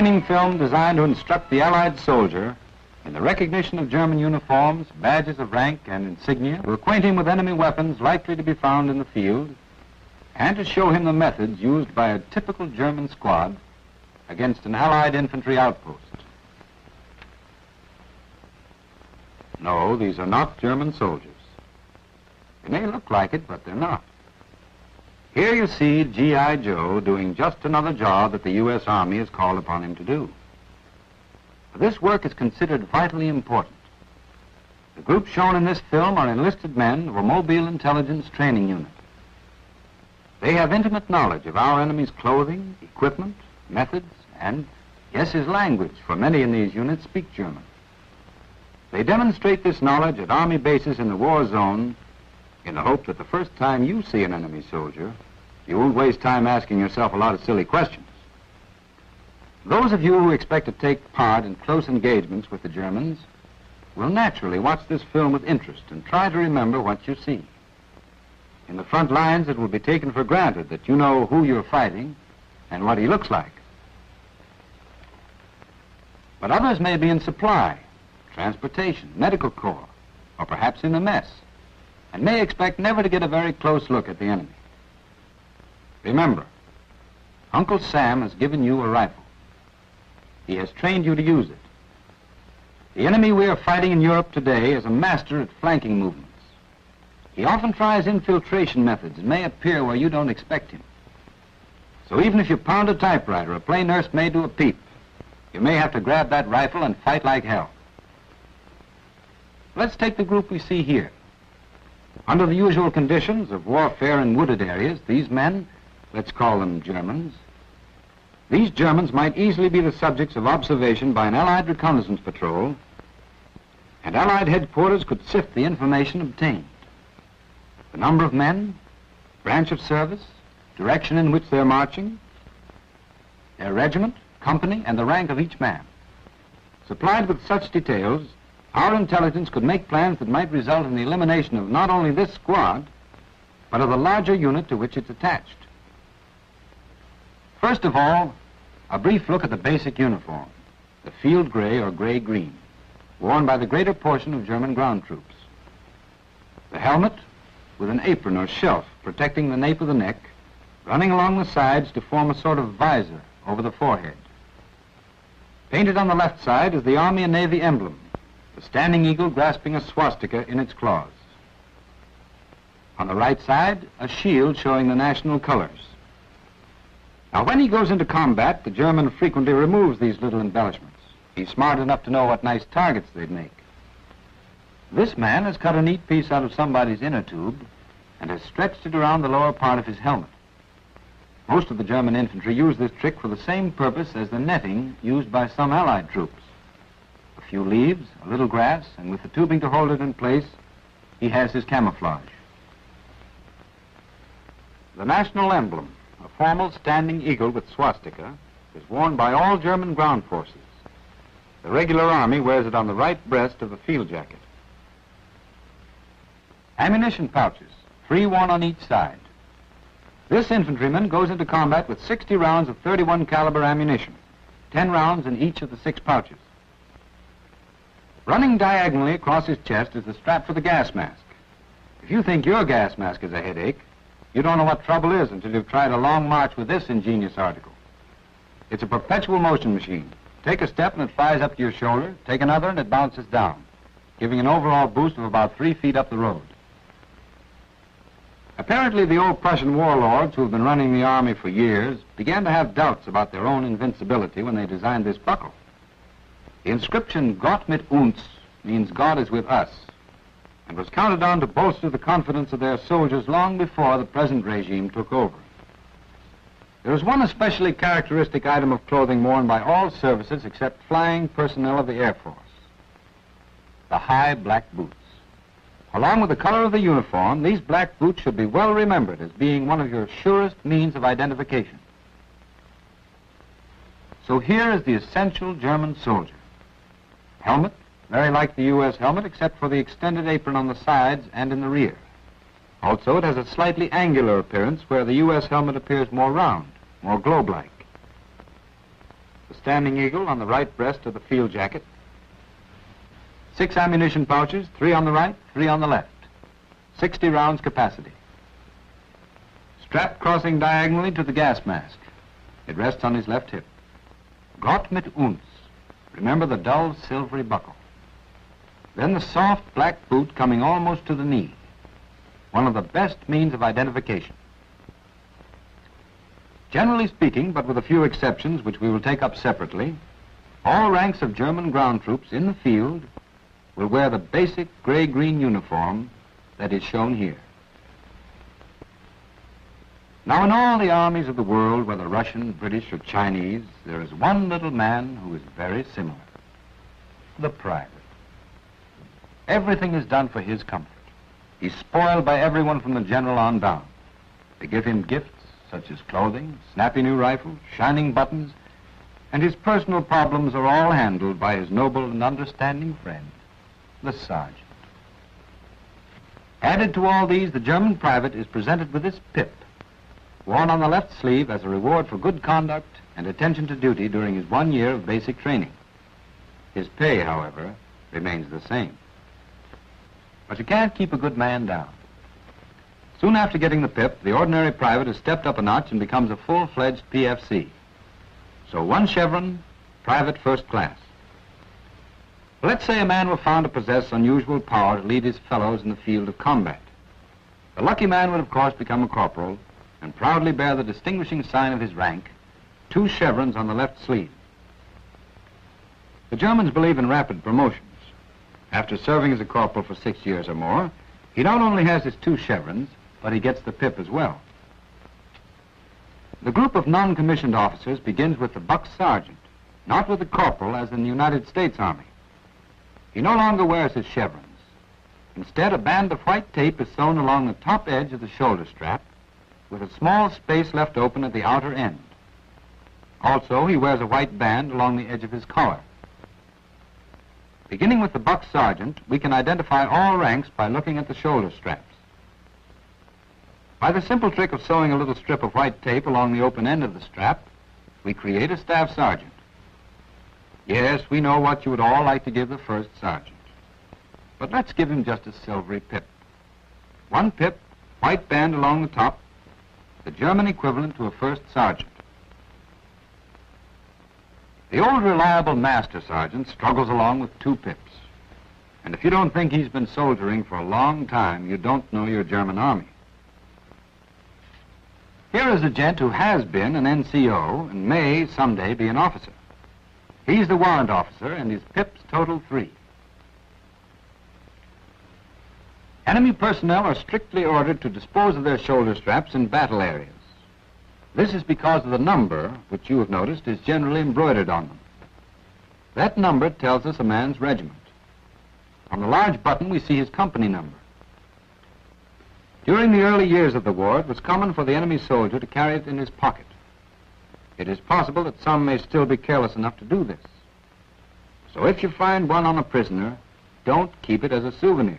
training film designed to instruct the Allied soldier in the recognition of German uniforms, badges of rank and insignia, to acquaint him with enemy weapons likely to be found in the field, and to show him the methods used by a typical German squad against an Allied infantry outpost. No, these are not German soldiers. They may look like it, but they're not. Here you see G.I. Joe doing just another job that the U.S. Army has called upon him to do. This work is considered vitally important. The group shown in this film are enlisted men of a Mobile Intelligence Training Unit. They have intimate knowledge of our enemy's clothing, equipment, methods, and, yes, his language, for many in these units speak German. They demonstrate this knowledge at Army bases in the war zone in the hope that the first time you see an enemy soldier, you won't waste time asking yourself a lot of silly questions. Those of you who expect to take part in close engagements with the Germans will naturally watch this film with interest and try to remember what you see. In the front lines, it will be taken for granted that you know who you're fighting and what he looks like. But others may be in supply, transportation, medical corps, or perhaps in the mess, and may expect never to get a very close look at the enemy. Remember, Uncle Sam has given you a rifle. He has trained you to use it. The enemy we are fighting in Europe today is a master at flanking movements. He often tries infiltration methods and may appear where you don't expect him. So even if you pound a typewriter, a play nurse may do a peep. You may have to grab that rifle and fight like hell. Let's take the group we see here. Under the usual conditions of warfare in wooded areas, these men, let's call them Germans, these Germans might easily be the subjects of observation by an Allied reconnaissance patrol, and Allied headquarters could sift the information obtained. The number of men, branch of service, direction in which they're marching, their regiment, company, and the rank of each man. Supplied with such details, our intelligence could make plans that might result in the elimination of not only this squad, but of the larger unit to which it's attached. First of all, a brief look at the basic uniform, the field gray or gray-green, worn by the greater portion of German ground troops. The helmet with an apron or shelf protecting the nape of the neck, running along the sides to form a sort of visor over the forehead. Painted on the left side is the Army and Navy emblem, the standing eagle grasping a swastika in its claws. On the right side, a shield showing the national colors. Now, when he goes into combat, the German frequently removes these little embellishments. He's smart enough to know what nice targets they'd make. This man has cut a neat piece out of somebody's inner tube and has stretched it around the lower part of his helmet. Most of the German infantry use this trick for the same purpose as the netting used by some Allied troops. A few leaves, a little grass, and with the tubing to hold it in place, he has his camouflage. The national emblem, a formal standing eagle with swastika, is worn by all German ground forces. The regular army wears it on the right breast of the field jacket. Ammunition pouches, 3 worn on each side. This infantryman goes into combat with 60 rounds of .31 caliber ammunition, 10 rounds in each of the 6 pouches. Running diagonally across his chest is the strap for the gas mask. If you think your gas mask is a headache, you don't know what trouble is until you've tried a long march with this ingenious article. It's a perpetual motion machine. Take a step and it flies up to your shoulder, take another and it bounces down, giving an overall boost of about 3 feet up the road. Apparently, the old Prussian warlords who have been running the army for years began to have doubts about their own invincibility when they designed this buckle. The inscription "Gott mit uns" means God is with us, and was counted on to bolster the confidence of their soldiers long before the present regime took over. There is one especially characteristic item of clothing worn by all services except flying personnel of the Air Force: the high black boots. Along with the color of the uniform, these black boots should be well remembered as being one of your surest means of identification. So here is the essential German soldier. Helmet, very like the U.S. helmet, except for the extended apron on the sides and in the rear. Also, it has a slightly angular appearance where the U.S. helmet appears more round, more globe-like. The Standing Eagle on the right breast of the field jacket. 6 ammunition pouches, 3 on the right, 3 on the left. 60 rounds capacity. Strap crossing diagonally to the gas mask. It rests on his left hip. Gott mit uns. Remember the dull silvery buckle. Then the soft black boot coming almost to the knee. One of the best means of identification. Generally speaking, but with a few exceptions which we will take up separately, all ranks of German ground troops in the field will wear the basic gray-green uniform that is shown here. Now, in all the armies of the world, whether Russian, British, or Chinese, there is one little man who is very similar. The private. Everything is done for his comfort. He's spoiled by everyone from the general on down. They give him gifts such as clothing, snappy new rifles, shining buttons, and his personal problems are all handled by his noble and understanding friend, the sergeant. Added to all these, the German private is presented with this pip, worn on the left sleeve as a reward for good conduct and attention to duty during his 1 year of basic training. His pay, however, remains the same. But you can't keep a good man down. Soon after getting the pip, the ordinary private is stepped up a notch and becomes a full-fledged PFC. So 1 chevron, private first class. Let's say a man were found to possess unusual power to lead his fellows in the field of combat. The lucky man would, of course, become a corporal and proudly bear the distinguishing sign of his rank, 2 chevrons on the left sleeve. The Germans believe in rapid promotions. After serving as a corporal for 6 years or more, he not only has his 2 chevrons, but he gets the pip as well. The group of non-commissioned officers begins with the buck sergeant, not with the corporal as in the United States Army. He no longer wears his chevrons. Instead, a band of white tape is sewn along the top edge of the shoulder strap, with a small space left open at the outer end. Also, he wears a white band along the edge of his collar. Beginning with the buck sergeant, we can identify all ranks by looking at the shoulder straps. By the simple trick of sewing a little strip of white tape along the open end of the strap, we create a staff sergeant. Yes, we know what you would all like to give the first sergeant. But let's give him just a silvery pip. 1 pip, white band along the top, the German equivalent to a first sergeant. The old reliable master sergeant struggles along with 2 pips. And if you don't think he's been soldiering for a long time, you don't know your German army. Here is a gent who has been an NCO and may someday be an officer. He's the warrant officer, and his pips total 3. Enemy personnel are strictly ordered to dispose of their shoulder straps in battle areas. This is because of the number, which you have noticed is generally embroidered on them. That number tells us a man's regiment. On the large button, we see his company number. During the early years of the war, it was common for the enemy soldier to carry it in his pocket. It is possible that some may still be careless enough to do this. So if you find one on a prisoner, don't keep it as a souvenir.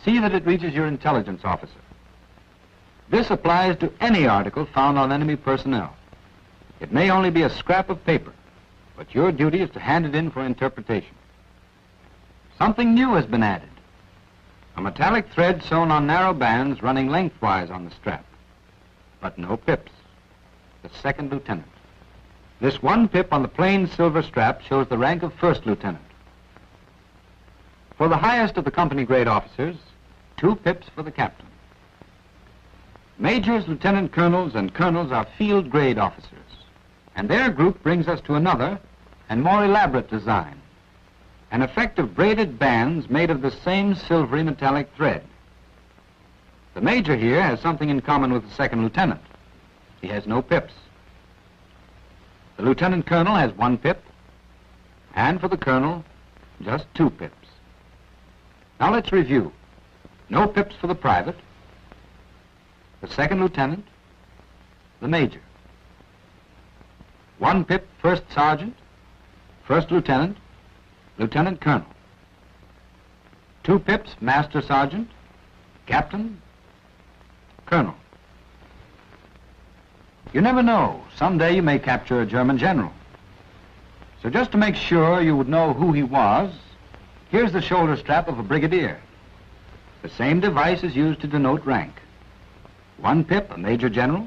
See that it reaches your intelligence officer. This applies to any article found on enemy personnel. It may only be a scrap of paper, but your duty is to hand it in for interpretation. Something new has been added. A metallic thread sewn on narrow bands running lengthwise on the strap, but no pips. The 2nd lieutenant. This 1 pip on the plain silver strap shows the rank of 1st lieutenant. For the highest of the company grade officers, 2 pips for the captain. Majors, lieutenant colonels, and colonels are field grade officers, and their group brings us to another and more elaborate design, an effect of braided bands made of the same silvery metallic thread. The major here has something in common with the 2nd lieutenant. He has no pips. The lieutenant colonel has 1 pip, and for the colonel, just 2 pips. Now let's review. No pips for the private, the 2nd lieutenant, the major. 1 pip, 1st sergeant, 1st lieutenant, lieutenant colonel. 2 pips, master sergeant, captain, colonel. You never know. Someday you may capture a German general, So just to make sure you would know who he was, here's the shoulder strap of a brigadier. The same device is used to denote rank. 1 pip, a major general,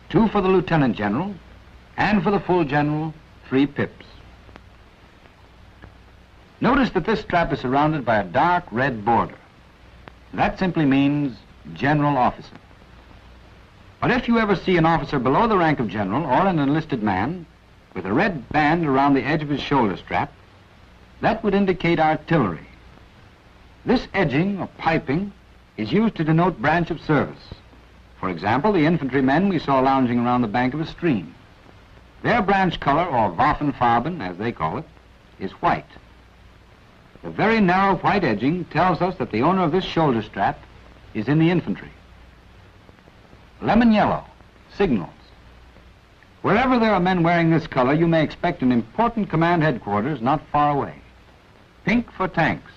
2 for the lieutenant general, and for the full general, 3 pips. Notice that this strap is surrounded by a dark red border. That simply means general officer. But if you ever see an officer below the rank of general or an enlisted man with a red band around the edge of his shoulder strap, that would indicate artillery. This edging or piping is used to denote branch of service. For example, the infantrymen we saw lounging around the bank of a stream. Their branch color, or Waffenfarben, as they call it, is white. The very narrow white edging tells us that the owner of this shoulder strap is in the infantry. Lemon yellow, signals. Wherever there are men wearing this color, you may expect an important command headquarters not far away. Pink for tanks.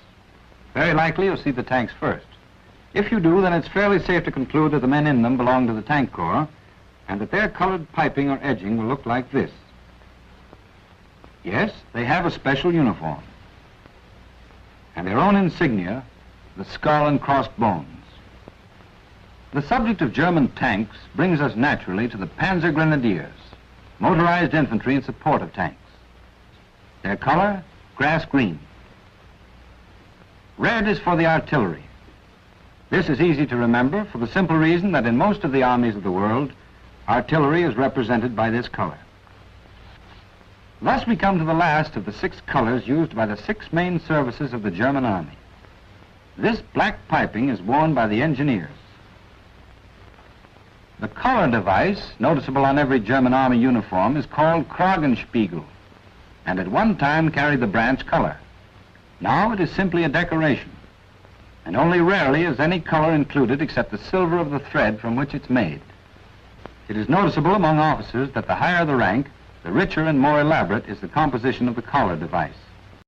Very likely you'll see the tanks first. If you do, then it's fairly safe to conclude that the men in them belong to the tank corps, and that their colored piping or edging will look like this. Yes, they have a special uniform, and their own insignia, the skull and crossed bones. The subject of German tanks brings us naturally to the Panzer Grenadiers, motorized infantry in support of tanks. Their color, grass green. Red is for the artillery. This is easy to remember for the simple reason that in most of the armies of the world, artillery is represented by this color. Thus we come to the last of the 6 colors used by the 6 main services of the German army. This black piping is worn by the engineers. The collar device, noticeable on every German army uniform, is called Kragenspiegel, and at one time carried the branch color. Now it is simply a decoration, and only rarely is any color included except the silver of the thread from which it's made. It is noticeable among officers that the higher the rank, the richer and more elaborate is the composition of the collar device.